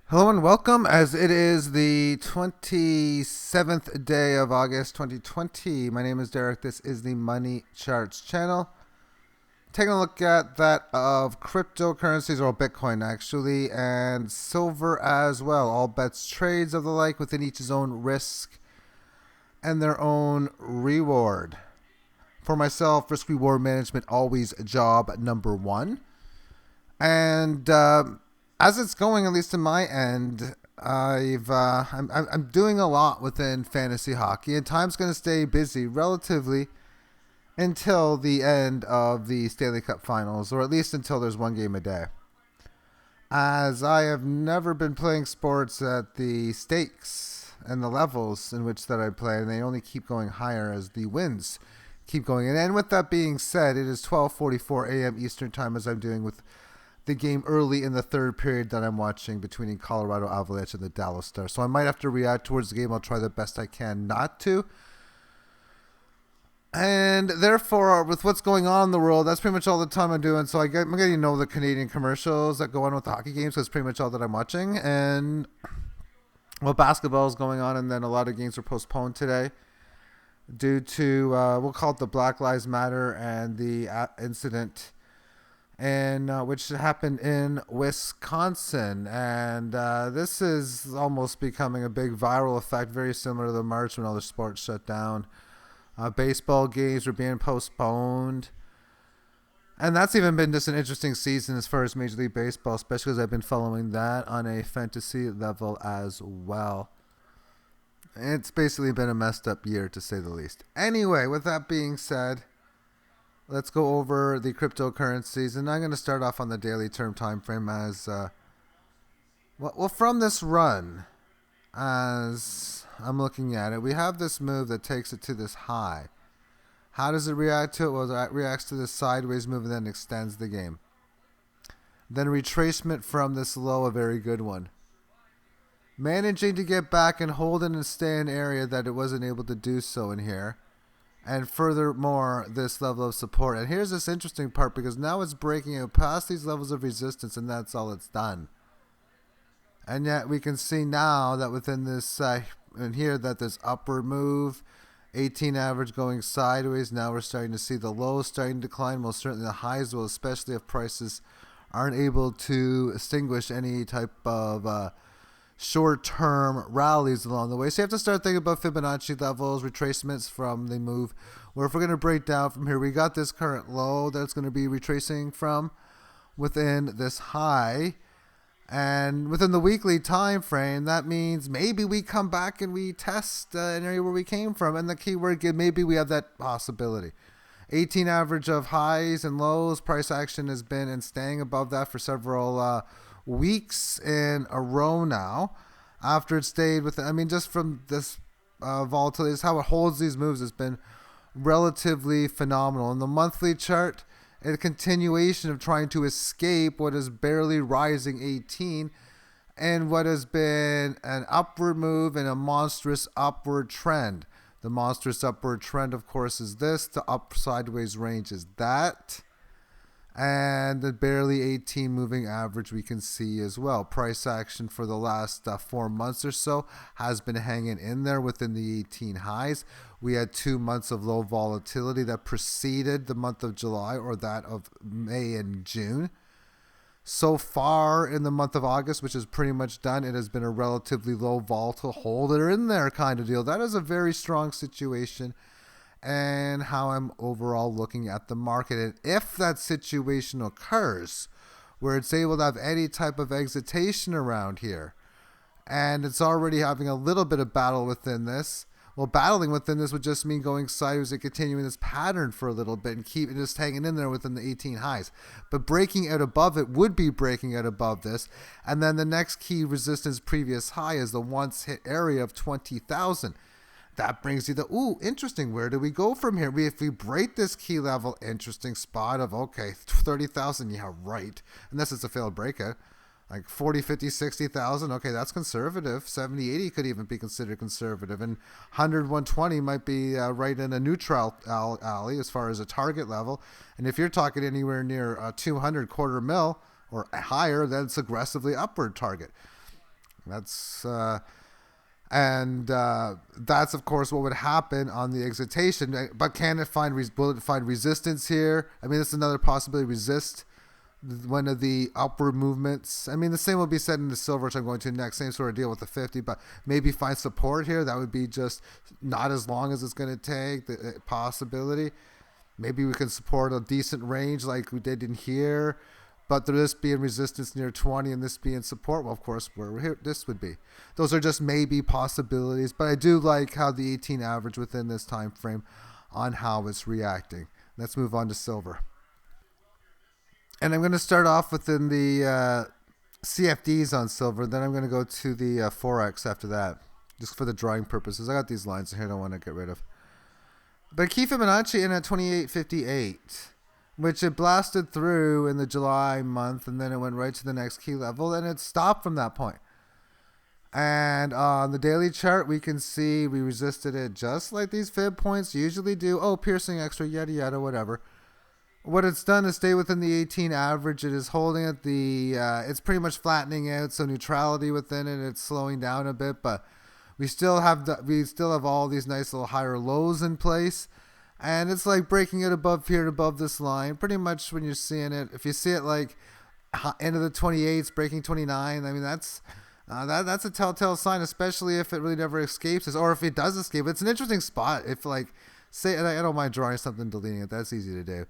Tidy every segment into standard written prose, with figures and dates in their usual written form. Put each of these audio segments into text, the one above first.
Hello and welcome, as it is the 27th day of August 2020. My name is Derek. This is the Money Charts channel. Taking a look at that of cryptocurrencies, or Bitcoin actually, and silver as well. All bets, trades of the like within each his own risk and their own reward. For myself, risk reward management always job number one. And as it's going, at least in my end, I'm doing a lot within fantasy hockey, and time's going to stay busy relatively until the end of the Stanley Cup Finals, or at least until there's one game a day. As I have never been playing sports at the stakes and the levels in which that I play, and they only keep going higher as the wins keep going. And with that being said, it is 12:44 a.m. Eastern Time, as I'm doing with the game early in the third period that I'm watching between Colorado Avalanche and the Dallas Stars. So I might have to react towards the game. I'll try the best I can not to. And therefore, with what's going on in the world, that's pretty much all the time I'm doing. So I'm getting to know the Canadian commercials that go on with the hockey games. That's pretty much all that I'm watching. And, well, basketball is going on, and then a lot of games were postponed today due to, we'll call it the Black Lives Matter and the incident which happened in Wisconsin. And this is almost becoming a big viral effect, very similar to the March when all the sports shut down. Baseball games were being postponed. And that's even been just an interesting season as far as Major League Baseball, especially because I've been following that on a fantasy level as well. It's basically been a messed up year, to say the least. Anyway, with that being said, let's go over the cryptocurrencies, and I'm going to start off on the daily term time frame as from this run, as I'm looking at it, we have this move that takes it to this high. How does it react to it? Well, it reacts to this sideways move and then extends the game. Then retracement from this low, a very good one. Managing to get back and hold it and stay in an area that it wasn't able to do so in here. And furthermore, this level of support. And here's this interesting part, because now it's breaking out past these levels of resistance, and that's all it's done. And yet we can see now that within this, in here, that this upward move, 18 average going sideways. Now we're starting to see the lows starting to decline. Most certainly the highs will, especially if prices aren't able to extinguish any type of short-term rallies along the way. So you have to start thinking about Fibonacci levels, retracements from the move. Where if we're going to break down from here, we got this current low that's going to be retracing from within this high. And within the weekly time frame, that means maybe we come back and we test an area where we came from. And the keyword, maybe we have that possibility. 18 average of highs and lows. Price action has been and staying above that for several weeks in a row now. After it stayed with, just from this volatility, is how it holds these moves has been relatively phenomenal. In the monthly chart, a continuation of trying to escape what is barely rising 18 and what has been an upward move and a monstrous upward trend. The monstrous upward trend, of course, is this. The up sideways range is that. And the barely 18 moving average we can see as well. Price action for the last 4 months or so has been hanging in there within the 18 highs. We had 2 months of low volatility that preceded the month of July, or that of May and June. So far in the month of August, which is pretty much done, it has been a relatively low volatile hold it in there kind of deal. That is a very strong situation. And how I'm overall looking at the market. And if that situation occurs where it's able to have any type of excitation around here, and it's already having a little bit of battle within this, well, battling within this would just mean going sideways and continuing this pattern for a little bit and keep just hanging in there within the 18 highs. But breaking out above it would be breaking out above this. And then the next key resistance previous high is the once hit area of 20,000. That brings you to, interesting, where do we go from here? If we break this key level, interesting spot of, 30,000, yeah, right. Unless it's a failed breakout. Like 40, 50, 60,000, okay, that's conservative. 70, 80 could even be considered conservative. And 100, 120 might be right in a neutral alley as far as a target level. And if you're talking anywhere near 200 quarter mil or higher, then it's aggressively upward target. That's that's of course what would happen on the excitation. But can it find will it find resistance here? I mean, that's another possibility. Resist one of the upward movements. I mean, the same will be said in the silver, which I'm going to next. Same sort of deal with the 50, but maybe find support here. That would be just not as long as it's going to take. The possibility. Maybe we can support a decent range like we did in here, but this being resistance near 20 and this being support, well, of course, where we're here, this would be. Those are just maybe possibilities, but I do like how the 18 average within this time frame on how it's reacting. Let's move on to silver. And I'm going to start off within the CFDs on silver. Then I'm going to go to the Forex after that, just for the drawing purposes. I got these lines in here I don't want to get rid of. But key Fibonacci in at 28.58, which it blasted through in the July month, and then it went right to the next key level, and it stopped from that point. And on the daily chart, we can see we resisted it just like these fib points usually do. Oh, piercing extra, yada, yada, whatever. What it's done is stay within the 18 average. It is holding at the, it's pretty much flattening out, so neutrality within it. It's slowing down a bit, but we still have all these nice little higher lows in place. And it's like breaking it above here, above this line. Pretty much when you're seeing it, if you see it like end of the 28s, breaking 29, I mean, that's a telltale sign, especially if it really never escapes us, or if it does escape. It's an interesting spot. If like, say, I don't mind drawing something, deleting it. That's easy to do.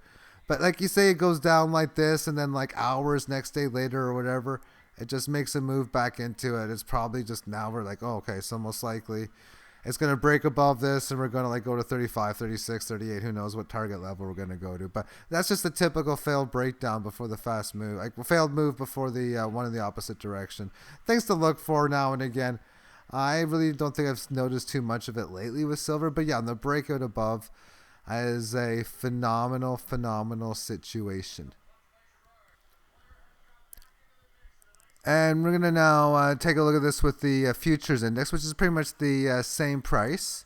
But like you say, it goes down like this, and then like hours next day later or whatever, it just makes a move back into it. It's probably just now we're like, oh, okay, so most likely it's going to break above this, and we're going to like go to 35, 36, 38. Who knows what target level we're going to go to. But that's just a typical failed breakdown before the fast move, like failed move before the one in the opposite direction. Things to look for now and again. I really don't think I've noticed too much of it lately with silver. But yeah, on the breakout above is a phenomenal situation. And we're going to now take a look at this with the futures index, which is pretty much the same price.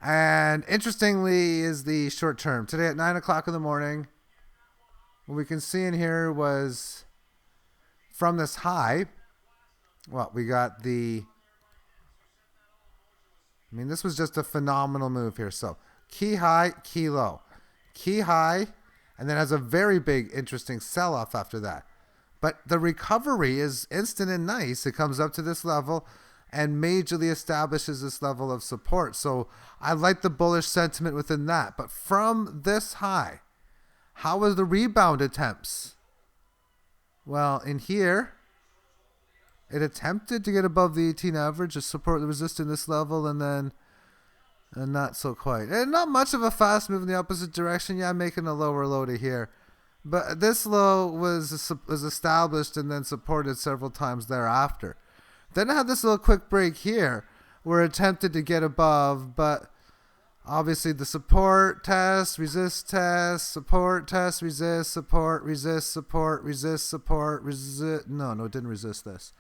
And interestingly is the short term. Today at 9 o'clock in the morning, what we can see in here was from this high, well, we got this was just a phenomenal move here. So key high, key low, key high, and then has a very big, interesting sell-off after that. But the recovery is instant and nice. It comes up to this level and majorly establishes this level of support. So I like the bullish sentiment within that. But from this high, how was the rebound attempts? Well, in here, it attempted to get above the 18 average to support the resistance this level, and then not so quite. And not much of a fast move in the opposite direction. Yeah, making a lower low to here. But this low was established and then supported several times thereafter. Then I had this little quick break here where it attempted to get above, but obviously the support test, resist test, support test, resist, support, resist, support, resist, support, resist. No, it didn't resist this.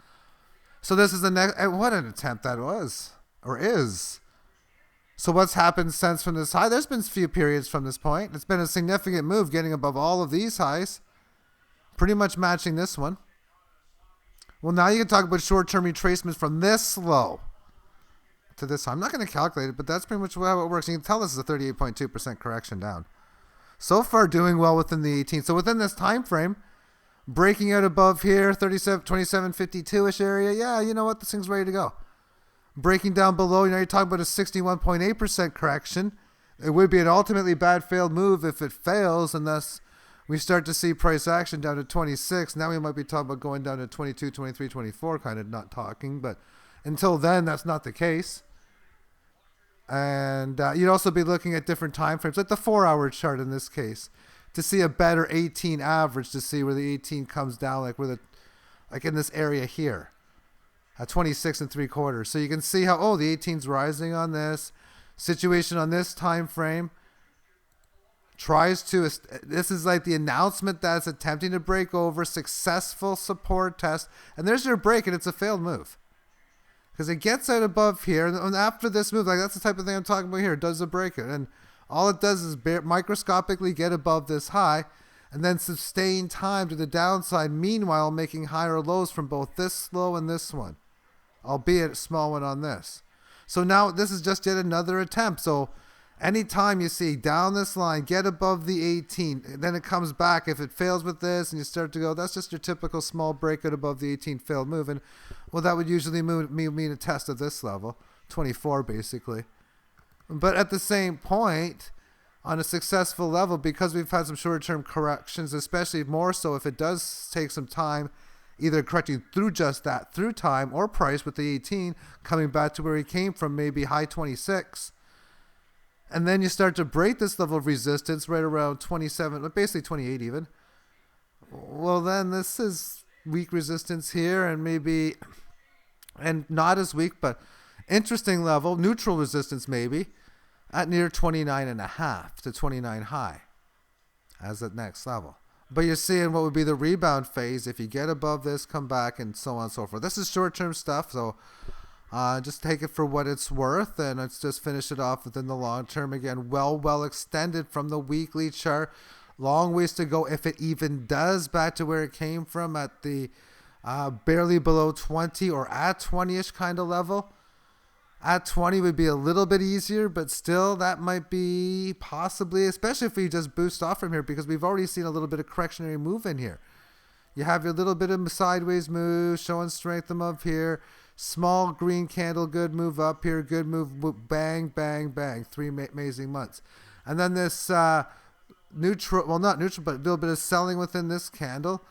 So this is the next. What an attempt that was, or is. So what's happened since from this high? There's been a few periods from this point. It's been a significant move getting above all of these highs. Pretty much matching this one. Well, now you can talk about short-term retracements from this low to this high. I'm not going to calculate it, but that's pretty much how it works. You can tell this is a 38.2% correction down. So far doing well within the 18. So within this time frame, breaking out above here, 27.52-ish area. Yeah, you know what? This thing's ready to go. Breaking down below, you're talking about a 61.8% correction. It would be an ultimately bad failed move if it fails, and thus we start to see price action down to 26. Now we might be talking about going down to 22, 23, 24, kind of not talking, but until then, that's not the case. And you'd also be looking at different time frames, like the 4-hour chart in this case, to see a better 18 average, to see where the 18 comes down, like in this area here. At 26 3/4. So you can see how, the 18's rising on this situation on this time frame. This is like the announcement that it's attempting to break over, successful support test. And there's your break, and it's a failed move. Because it gets out above here, and after this move, like that's the type of thing I'm talking about here, it does a break it. And all it does is microscopically get above this high, and then sustain time to the downside, meanwhile making higher lows from both this low and this one. albeit a small one on this. So now this is just yet another attempt. So anytime you see down this line, get above the 18, then it comes back. If it fails with this and you start to go, that's just your typical small breakout above the 18 failed move. And well, that would usually mean a test of this level, 24 basically. But at the same point, on a successful level, because we've had some short-term corrections, especially more so if it does take some time, either correcting through just that, through time or price with the 18, coming back to where he came from, maybe high 26. And then you start to break this level of resistance right around 27, basically 28 even. Well, then this is weak resistance here and maybe, and not as weak, but interesting level, neutral resistance maybe, at near 29.5 to 29 high as the next level. But you're seeing what would be the rebound phase. If you get above this, come back, and so on and so forth. This is short-term stuff, so just take it for what it's worth, and let's just finish it off within the long term. Again, well extended from the weekly chart. Long ways to go if it even does back to where it came from at the barely below 20 or at 20-ish kind of level. At 20 would be a little bit easier, but still that might be possibly, especially if we just boost off from here, because we've already seen a little bit of correctionary move in here. You have your little bit of sideways move showing strength above here. Small green candle, good move up here, good move, bang, bang, bang. 3 amazing months. And then this neutral, well, not neutral, but a little bit of selling within this candle.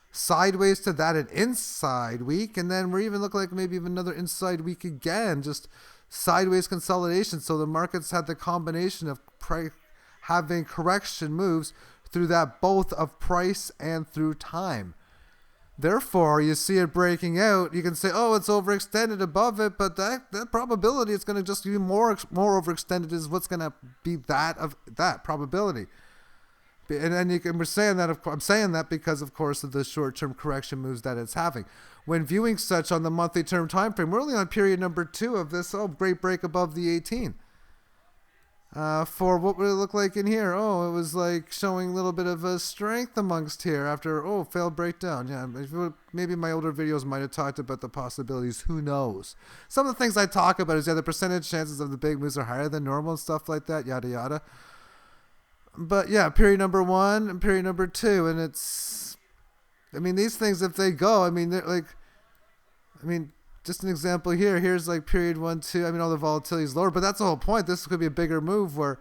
Sideways to that, an inside week, and then we're even looking like maybe even another inside week again, just sideways consolidation. So the markets had the combination of having correction moves through that, both of price and through time. Therefore, you see it breaking out, you can say, oh, it's overextended above it, but that probability it's going to just be more overextended is what's going to be that probability. And then we're saying that, I'm saying that because, of course, of the short-term correction moves that it's having. When viewing such on the monthly term time frame, we're only on period number 2 of this, great break above the 18. For what would it look like in here? Oh, it was like showing a little bit of a strength amongst here after, failed breakdown. Yeah, maybe my older videos might have talked about the possibilities. Who knows? Some of the things I talk about is, the percentage chances of the big moves are higher than normal and stuff like that, yada, yada. But yeah, period number 1 and period number 2, and these things, if they go, they're like, just an example here. Here's like period 1, 2. All the volatility is lower, but that's the whole point. This could be a bigger move where,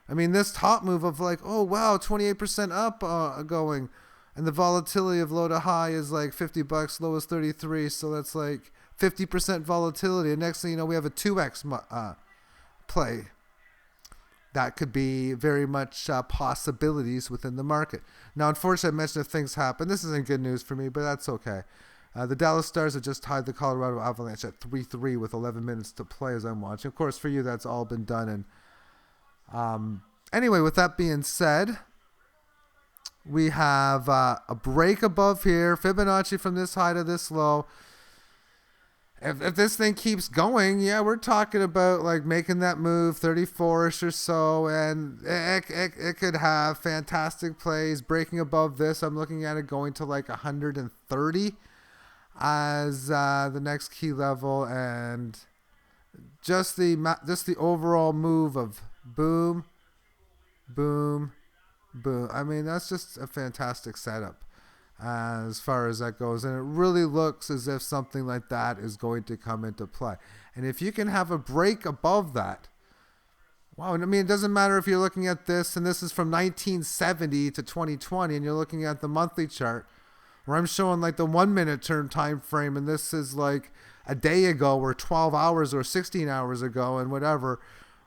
this top move of like, oh wow, 28% up going, and the volatility of low to high is like $50, low is 33, so that's like 50% volatility. And next thing you know, we have a 2x play. That could be very much possibilities within the market. Now, unfortunately, I mentioned if things happen. This isn't good news for me, but that's okay. The Dallas Stars have just tied the Colorado Avalanche at 3-3 with 11 minutes to play as I'm watching. Of course, for you, that's all been done. And anyway, with that being said, we have a break above here. Fibonacci from this high to this low. If this thing keeps going, yeah, we're talking about like making that move 34-ish or so, and it could have fantastic plays breaking above this. I'm looking at it going to like 130 as the next key level, and just the overall move of boom, boom, boom. That's just a fantastic setup as far as that goes, and it really looks as if something like that is going to come into play. And if you can have a break above that, wow, it doesn't matter if you're looking at this, and this is from 1970 to 2020, and you're looking at the monthly chart, where I'm showing like the 1 minute term time frame, and this is like a day ago or 12 hours or 16 hours ago and whatever.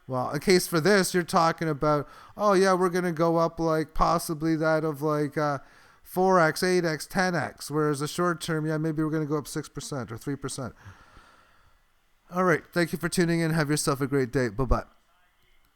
Well, in case for this, you're talking about, oh yeah, we're going to go up like possibly that of like 4x, 8x, 10x, whereas the short term, yeah, maybe we're going to go up 6% or 3%. All right. Thank you for tuning in. Have yourself a great day. Bye-bye.